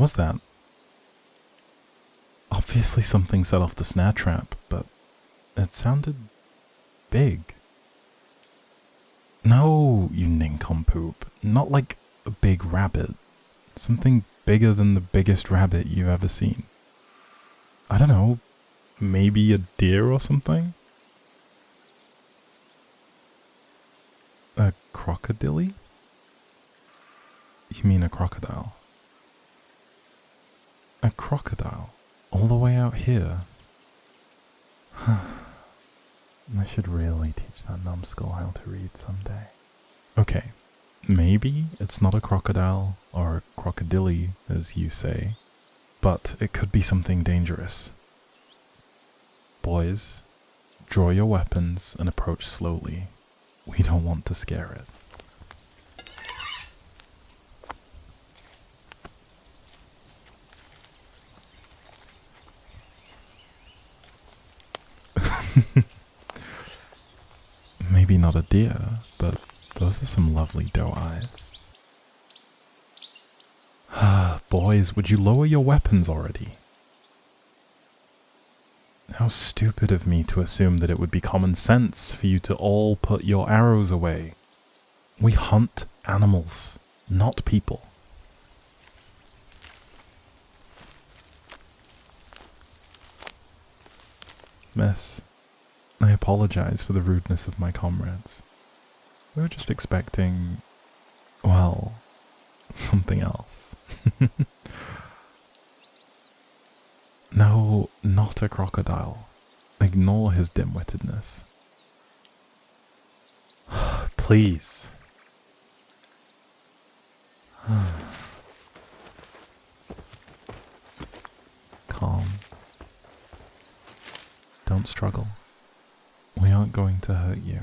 was that? Obviously something set off the snare trap, but it sounded big. No, you nincompoop. Not like a big rabbit. Something bigger than the biggest rabbit you've ever seen. I don't know, maybe a deer or something? A crocodile? You mean a crocodile? A crocodile? All the way out here? I should really teach that numbskull how to read someday. Okay, maybe it's not a crocodile, or a crocodile, as you say, but it could be something dangerous. Boys, draw your weapons and approach slowly. We don't want to scare it. Maybe not a deer, but those are some lovely doe eyes. Boys, would you lower your weapons already? How stupid of me to assume that it would be common sense for you to all put your arrows away. We hunt animals, not people. Miss, I apologize for the rudeness of my comrades. We were just expecting, well, something else. No, not a crocodile. Ignore his dim-wittedness. Please. Calm. Don't struggle. We aren't going to hurt you.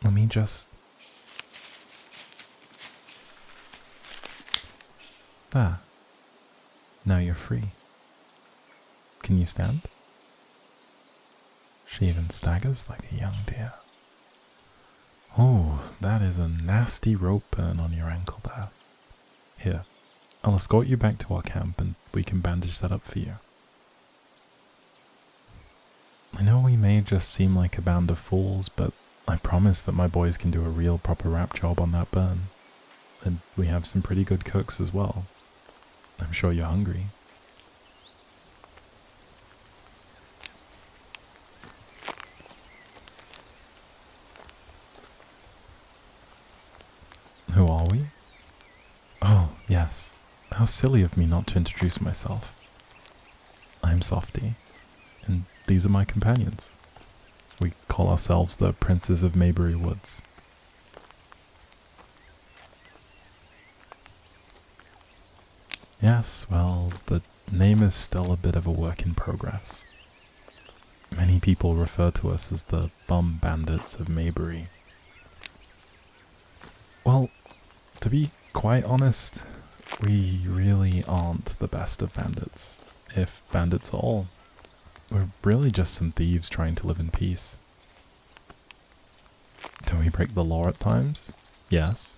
Let me just... There. Now you're free. Can you stand? She even staggers like a young deer. Oh, that is a nasty rope burn on your ankle there. Here, I'll escort you back to our camp and we can bandage that up for you. I know we may just seem like a band of fools, but I promise that my boys can do a real proper wrap job on that burn. And we have some pretty good cooks as well. I'm sure you're hungry. Who are we? Oh, yes. How silly of me not to introduce myself. I'm Softy, and these are my companions. We call ourselves the Princes of Maybury Woods. Yes, well, the name is still a bit of a work in progress. Many people refer to us as the bum bandits of Maybury. Well, to be quite honest, we really aren't the best of bandits, if bandits at all. We're really just some thieves trying to live in peace. Do we break the law at times? Yes.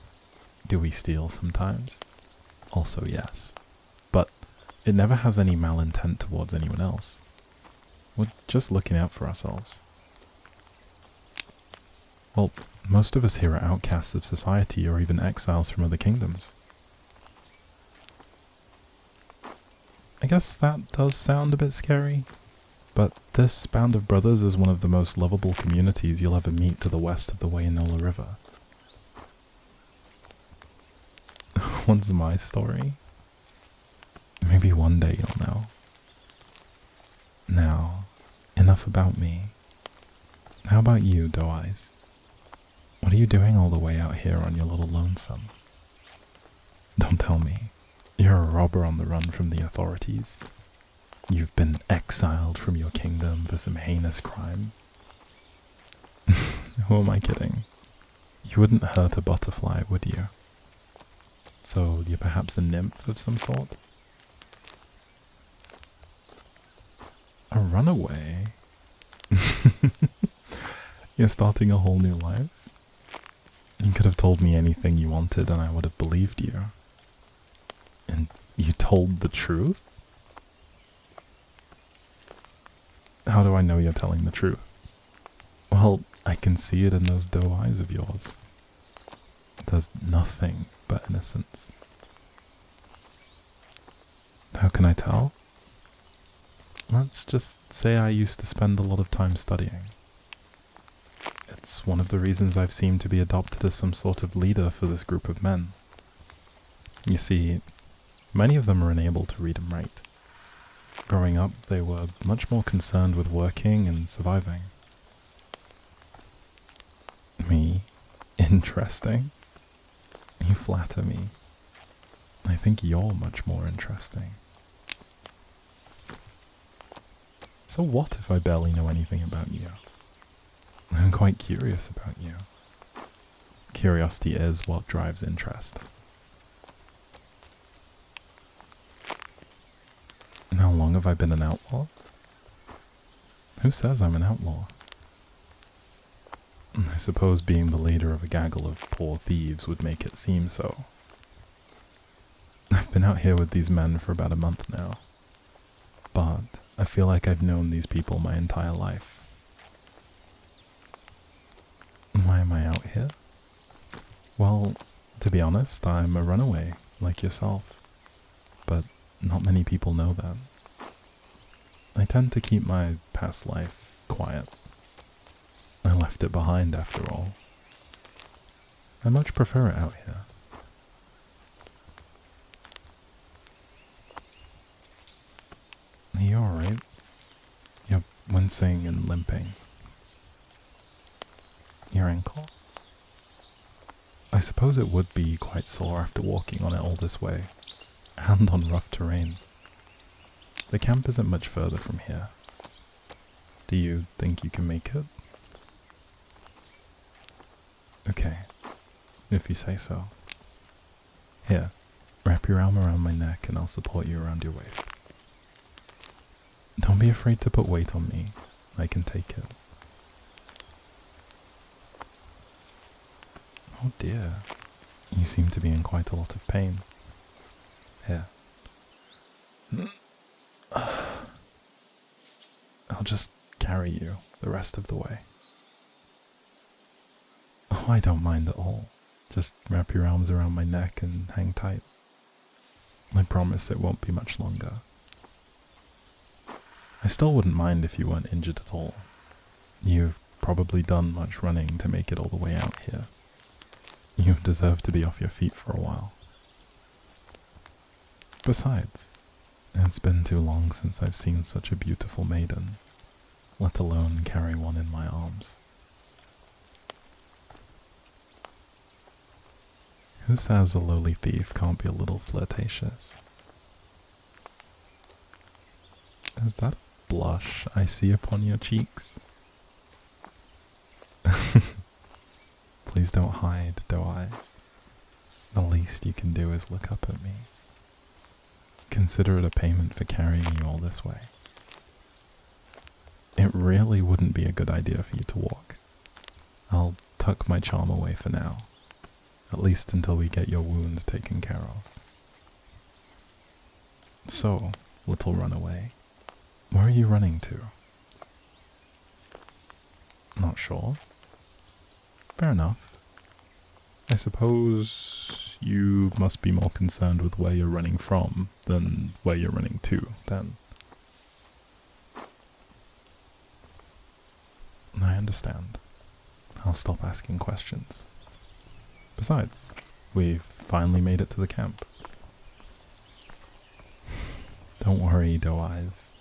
Do we steal sometimes? Also yes. But it never has any malintent towards anyone else. We're just looking out for ourselves. Well, most of us here are outcasts of society or even exiles from other kingdoms. I guess that does sound a bit scary, but this band of brothers is one of the most lovable communities you'll ever meet to the west of the Wayanola River. What's my story? Maybe one day you'll know. Now, enough about me. How about you, Doe Eyes? What are you doing all the way out here on your little lonesome? Don't tell me. You're a robber on the run from the authorities. You've been exiled from your kingdom for some heinous crime. Who am I kidding? You wouldn't hurt a butterfly, would you? So you're perhaps a nymph of some sort? A runaway? You're starting a whole new life? You could have told me anything you wanted and I would have believed you. And You told the truth? How do I know you're telling the truth? Well, I can see it in those doe eyes of yours. There's nothing but innocence. How can I tell? Let's just say I used to spend a lot of time studying. It's one of the reasons I've seemed to be adopted as some sort of leader for this group of men. You see, many of them are unable to read and write. Growing up, they were much more concerned with working and surviving. Me? Interesting? You flatter me. I think you're much more interesting. So what if I barely know anything about you? I'm quite curious about you. Curiosity is what drives interest. And how long have I been an outlaw? Who says I'm an outlaw? I suppose being the leader of a gaggle of poor thieves would make it seem so. I've been out here with these men for about a month now, but I feel like I've known these people my entire life. Why am I out here? Well, to be honest, I'm a runaway, like yourself, but not many people know that. I tend to keep my past life quiet. I left it behind after all. I much prefer it out here. Are you alright? You're wincing and limping. Your ankle? I suppose it would be quite sore after walking on it all this way, and on rough terrain. The camp isn't much further from here. Do you think you can make it? Okay, if you say so. Here, wrap your arm around my neck and I'll support you around your waist. Don't be afraid to put weight on me. I can take it. Oh dear, you seem to be in quite a lot of pain. Here. I'll just carry you the rest of the way. Oh, I don't mind at all. Just wrap your arms around my neck and hang tight. I promise it won't be much longer. I still wouldn't mind if you weren't injured at all. You've probably done much running to make it all the way out here. You deserve to be off your feet for a while. Besides, it's been too long since I've seen such a beautiful maiden, let alone carry one in my arms. Who says a lowly thief can't be a little flirtatious? Is that a blush I see upon your cheeks? Please don't hide, doe eyes. The least you can do is look up at me. Consider it a payment for carrying you all this way. It really wouldn't be a good idea for you to walk. I'll tuck my charm away for now, at least until we get your wound taken care of. So, little runaway, where are you running to? Not sure? Fair enough. I suppose you must be more concerned with where you're running from than where you're running to, then. I understand. I'll stop asking questions. Besides, we've finally made it to the camp. Don't worry, doe eyes.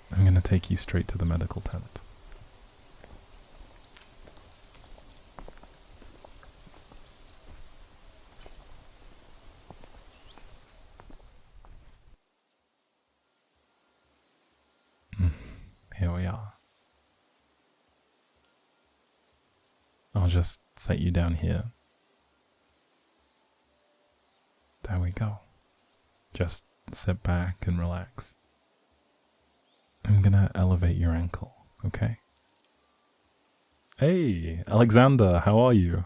I'm gonna take you straight to the medical tent. Here we are. I'll just set you down here. There we go. Just sit back and relax. I'm gonna elevate your ankle, okay? Hey, Alexander, how are you?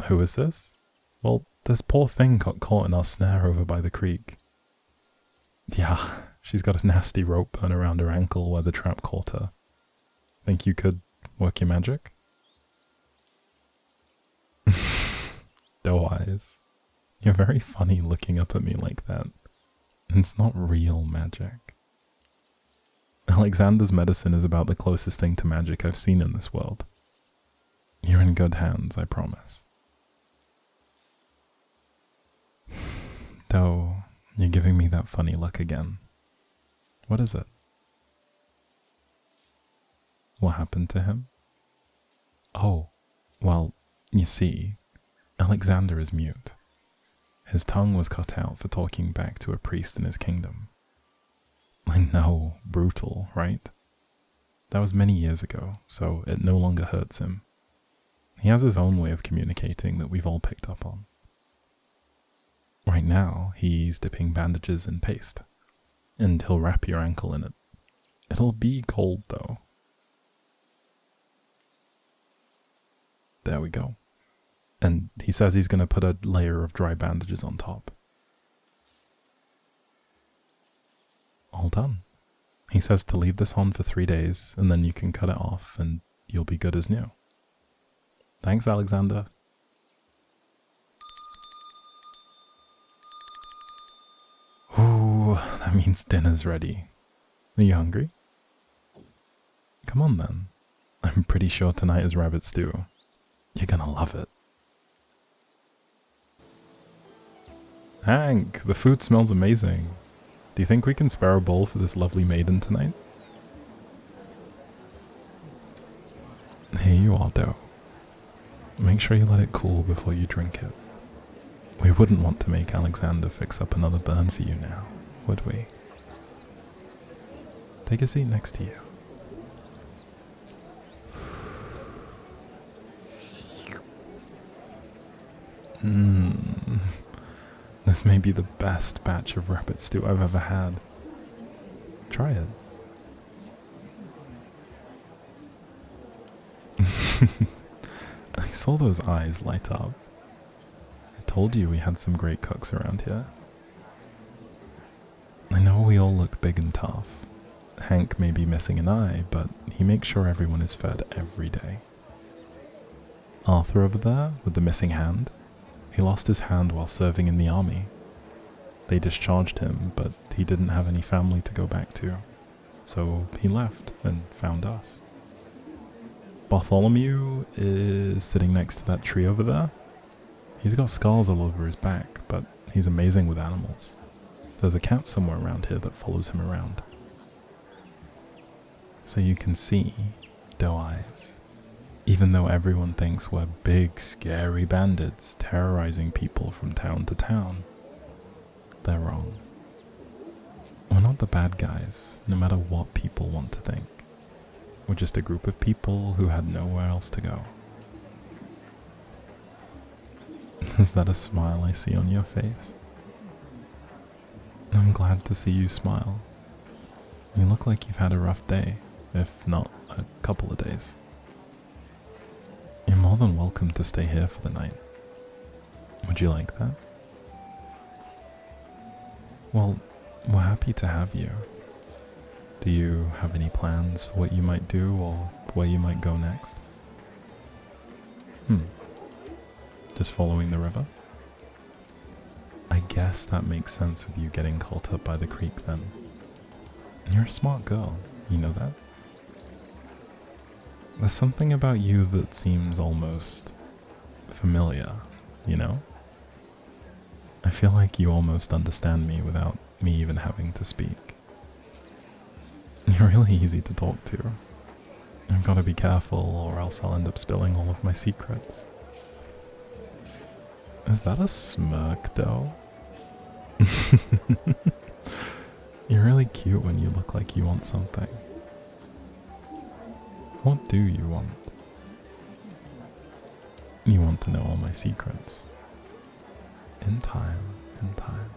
Who is this? Well, this poor thing got caught in our snare over by the creek. Yeah, she's got a nasty rope burn around her ankle where the trap caught her. Think you could work your magic? Doe eyes. You're very funny looking up at me like that. It's not real magic. Alexander's medicine is about the closest thing to magic I've seen in this world. You're in good hands, I promise. Though, you're giving me that funny look again. What is it? What happened to him? Oh, well, you see, Alexander is mute. His tongue was cut out for talking back to a priest in his kingdom. I know, brutal, right? That was many years ago, so it no longer hurts him. He has his own way of communicating that we've all picked up on. Right now, he's dipping bandages in paste, and he'll wrap your ankle in it. It'll be cold, though. There we go. And he says he's going to put a layer of dry bandages on top. All done. He says to leave this on for 3 days, and then you can cut it off, and you'll be good as new. Thanks, Alexander. Ooh, that means dinner's ready. Are you hungry? Come on then. I'm pretty sure tonight is rabbit stew. You're gonna love it. Hank, the food smells amazing. Do you think we can spare a bowl for this lovely maiden tonight? Here you are, though. Make sure you let it cool before you drink it. We wouldn't want to make Alexander fix up another burn for you now, would we? Take a seat next to you. This may be the best batch of rabbit stew I've ever had. Try it. I saw those eyes light up. I told you we had some great cooks around here. I know we all look big and tough. Hank may be missing an eye, but he makes sure everyone is fed every day. Arthur over there, with the missing hand, he lost his hand while serving in the army. They discharged him, but he didn't have any family to go back to, so he left and found us. Bartholomew is sitting next to that tree over there. He's got scars all over his back, but he's amazing with animals. There's a cat somewhere around here that follows him around. So you can see, doe eyes. Even though everyone thinks we're big, scary bandits terrorizing people from town to town, they're wrong. We're not the bad guys, no matter what people want to think. We're just a group of people who had nowhere else to go. Is that a smile I see on your face? I'm glad to see you smile. You look like you've had a rough day, if not a couple of days. You're more than welcome to stay here for the night. Would you like that? Well, we're happy to have you. Do you have any plans for what you might do or where you might go next? Just following the river? I guess that makes sense with you getting caught up by the creek then. You're a smart girl, you know that? There's something about you that seems almost familiar, you know? I feel like you almost understand me without me even having to speak. You're really easy to talk to. I've got to be careful or else I'll end up spilling all of my secrets. Is that a smirk, though? You're really cute when you look like you want something. What do you want? You want to know all my secrets. In time, in time.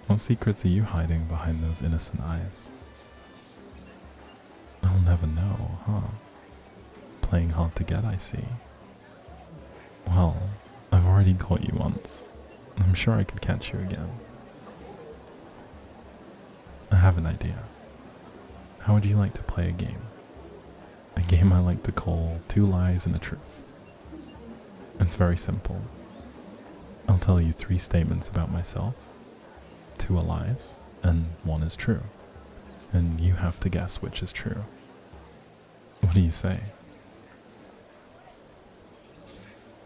What secrets are you hiding behind those innocent eyes? I'll never know, huh? Playing hard to get, I see. Well, I've already caught you once. I'm sure I could catch you again. I have an idea. How would you like to play a game? A game I like to call Two Lies and a Truth. It's very simple. I'll tell you 3 statements about myself. 2 are lies, and 1 is true. And you have to guess which is true. What do you say?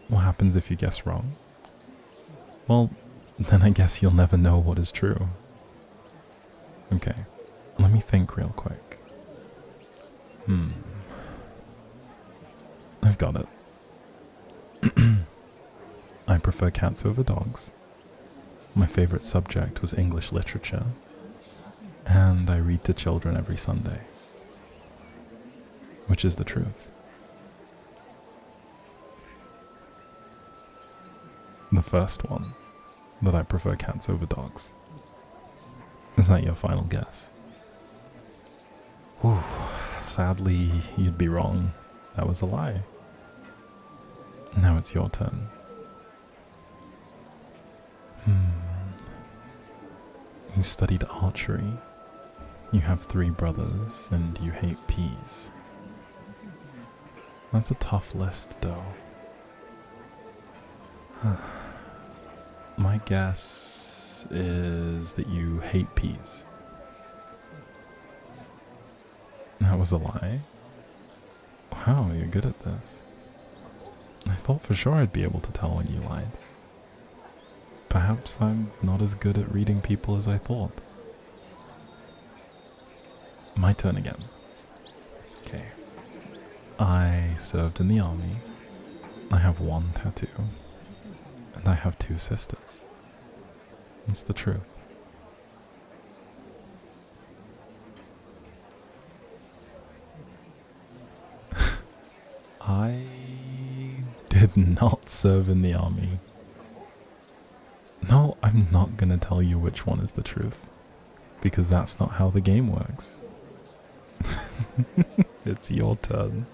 What happens if you guess wrong? Well, then I guess you'll never know what is true. Okay, let me think real quick. I've got it. I prefer cats over dogs. My favorite subject was English literature. And I read to children every Sunday. Which is the truth? The first one, that I prefer cats over dogs. Is that your final guess? Whew, sadly, you'd be wrong. That was a lie. Now it's your turn. You studied archery. You have 3 brothers, and you hate peas. That's a tough list, though. My guess is that you hate peas. That was a lie? Wow, you're good at this. I thought for sure I'd be able to tell when you lied. Perhaps I'm not as good at reading people as I thought. My turn again. Okay. I served in the army. I have 1 tattoo. And I have 2 sisters. It's the truth. I did not serve in the army. No, I'm not gonna tell you which one is the truth, because that's not how the game works. It's your turn.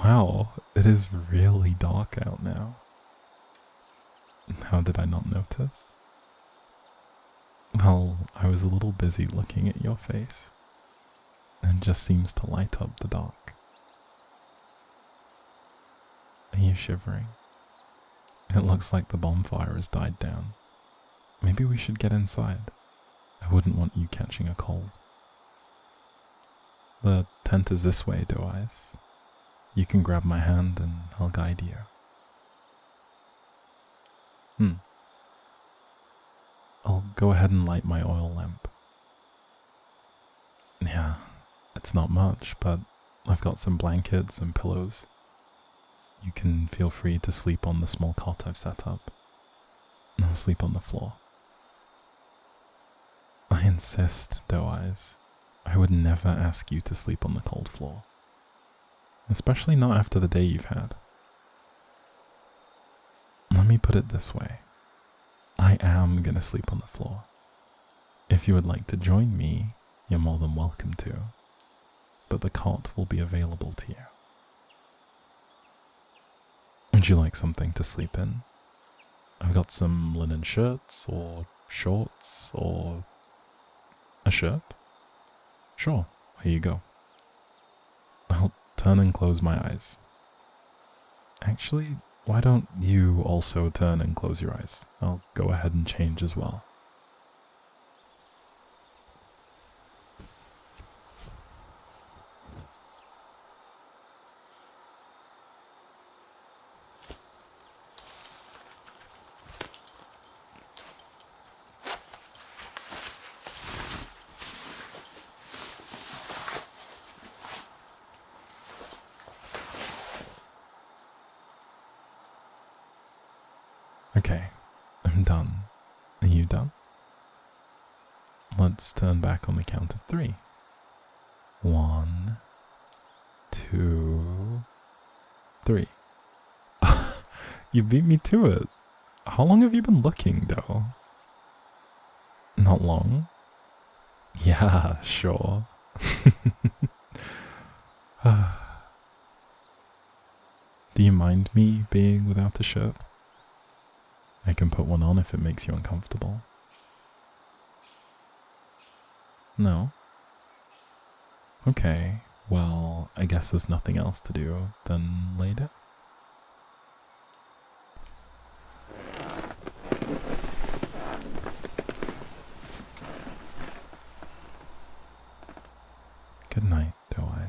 Wow, it is really dark out now. How did I not notice? Well, I was a little busy looking at your face, and it just seems to light up the dark. Are you shivering? It looks like the bonfire has died down. Maybe we should get inside. I wouldn't want you catching a cold. The tent is this way, Doe Eyes. You can grab my hand and I'll guide you. I'll go ahead and light my oil lamp. Yeah, it's not much, but I've got some blankets and pillows. You can feel free to sleep on the small cot I've set up. I'll sleep on the floor. I insist, Doe Eyes. I would never ask you to sleep on the cold floor. Especially not after the day you've had. Let me put it this way. I am gonna sleep on the floor. If you would like to join me, you're more than welcome to. But the cot will be available to you. Would you like something to sleep in? I've got some linen shirts, or shorts, or a shirt. Sure, here you go. I'll turn and close my eyes. Actually, why don't you also turn and close your eyes? I'll go ahead and change as well. Okay, I'm done. Are you done? Let's turn back on the count of 3. 1, 2, 3. You beat me to it. How long have you been looking, though? Not long? Yeah, sure. Do you mind me being without a shirt? I can put one on if it makes you uncomfortable. No? Okay, well, I guess there's nothing else to do than later. Good night, Doe Eyes.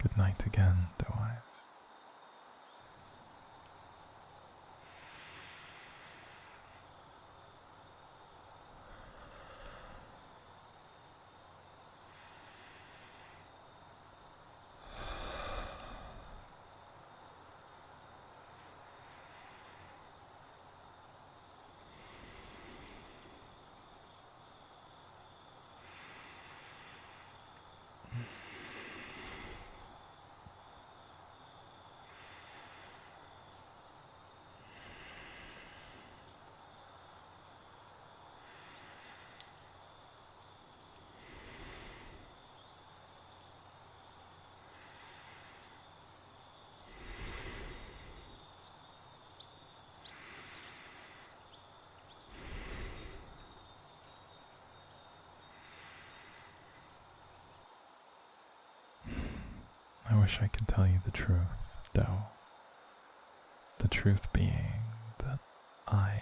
Good night again, Doe Eyes. I wish I could tell you the truth, Doe. The truth being that I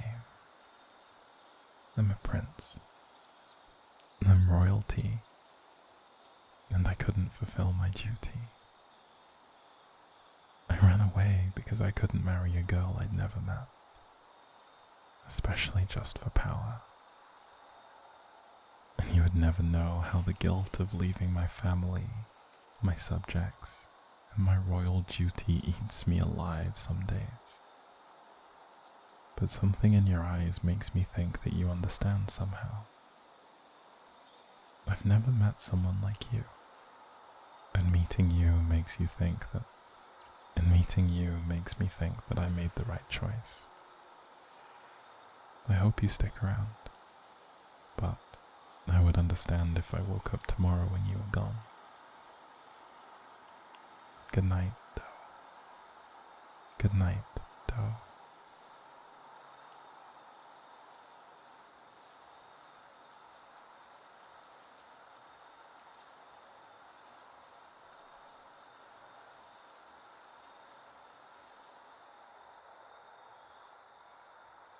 am a prince. I'm royalty, and I couldn't fulfill my duty. I ran away because I couldn't marry a girl I'd never met, especially just for power. And you would never know how the guilt of leaving my family, my subjects, and my royal duty eats me alive some days. But something in your eyes makes me think that you understand somehow. I've never met someone like you, and meeting you makes me think that I made the right choice. I hope you stick around, but I would understand if I woke up tomorrow when you were gone. Good night, though. Good night.